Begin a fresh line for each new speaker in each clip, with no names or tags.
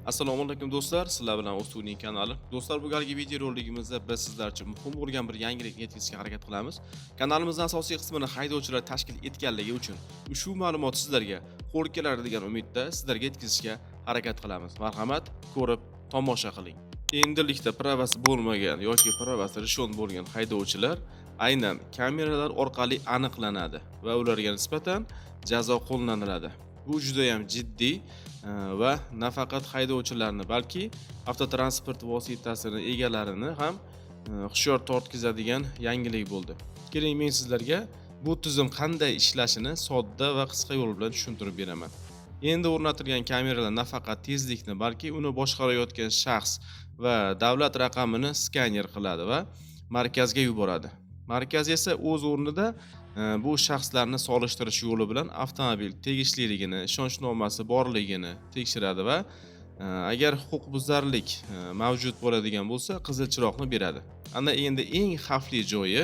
Assalomu alaykum do'stlar, sizlar bilan O'ztuning kanali. Do'stlar, bu galgi video roligimizda biz sizlar uchun muhim bo'lgan bir yangilik yetkazishga harakat qilamiz. Kanalimizning asosiy qismini haydovchilar tashkil etganligi uchun ushbu ma'lumot sizlarga qo'l keladi degan umidda sizlarga yetkazishga harakat qilamiz. Marhamat, ko'rib tomosha qiling. Endilikda pravasi bo'lmagan yoki pravasi rishon bo'lgan haydovchilar aynan kameralar orqali aniqlanadi va ularga nisbatan jazo qo'llaniladi. Bu juda ham jiddiy va nafaqat haydovchilarni, balki avtotransport vositasini egalarini ham hushyor tortkizadigan yangilik bo'ldi. Keling, men sizlarga bu tizim qanday ishlashini sodda va qisqa yo'l bilan tushuntirib beraman. Endi o'rnatilgan kameralar nafaqat tezlikni, balki uni boshqarayotgan shaxs va davlat raqamini skaner qiladi va markazga yuboradi. Markaz esa o'z o'rnida bu shaxslarni solishtirish yo'li bilan avtomobil tegishliligini, ishonchnomasi borligini tekshiradi va agar huquqbuzarlik mavjud bo'ladigan bo'lsa, qizil chiroqni beradi. Ana endi eng xavfli joyi,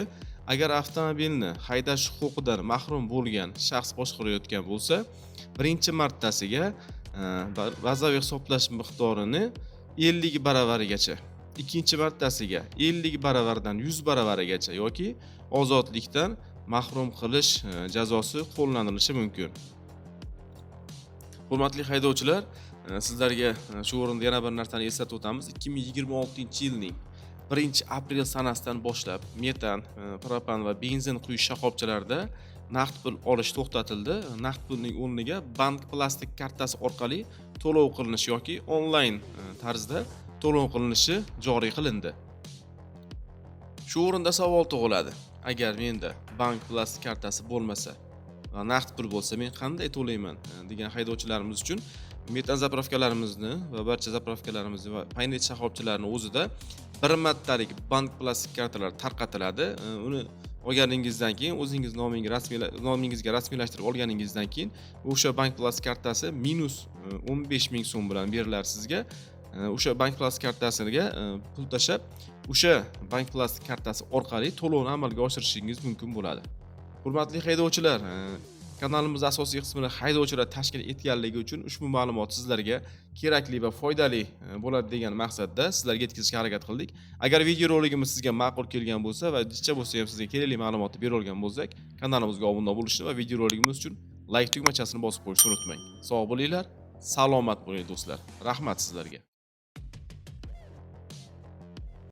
agar avtomobilni haydash huquqidan mahrum bo'lgan shaxs boshqarayotgan bo'lsa, birinchi martasiga bazaviy hisoblash miqdorini 50 baravarigacha, ikkinchi martasiga 50 baravardan 100 baravarigacha yoki ozodlikdan mahrum qilish jazosi qo'llanilishi mumkin. Hurmatli haydovchilar, sizlarga shu o'rinda yana bir narsani eslatib o'tamiz. 2026-yilning 1-aprel sanasidan boshlab metan, propan va benzin quyish shoxobchalarida naqd pul olish to'xtatildi. Naqd pulning o'rniga bank plastik kartasi orqali to'lov qilinishi yoki onlayn tarzda to'lov qilinishi joriy qilindi. Shu o'rinda savol tug'iladi. Agar menda bank plastik kartasi bo'lmasa va naqd pul bo'lsa, men qanday to'layman degan haydovchilarimiz uchun metan zapravkalarimizni va barcha zapravkalarimizni va paynet shoxobchalarini o'zida bir martalik bank plastik kartalar tarqatiladi. Uni olganingizdan keyin o'zingiz nomingizga rasmiylashtirib olganingizdan keyin o'sha bank plastik kartasi minus 15 ming so'm bilan berilar sizga. O'sha bank plastik kartasiga pul tashab, o'sha bank plastik kartasi orqali to'lovni amalga oshirishingiz mumkin bo'ladi. Hurmatli haydovchilar, kanalimizning asosiy qismini haydovchilar tashkil etganligi uchun ushbu ma'lumot sizlarga kerakli va foydali bo'ladi degan maqsadda sizlarga yetkazishga harakat qildik. Agar video roligimiz sizga ma'qul kelgan bo'lsa va jicha bo'lsa ham sizga kerakli ma'lumotni berib olgan bo'lsak, kanalimizga obuna bo'lishni va video roligimiz uchun like tugmachasini bosib qo'yishni unutmang. Sog' bo'linglar, salomat bo'ling do'stlar. Rahmat sizlarga.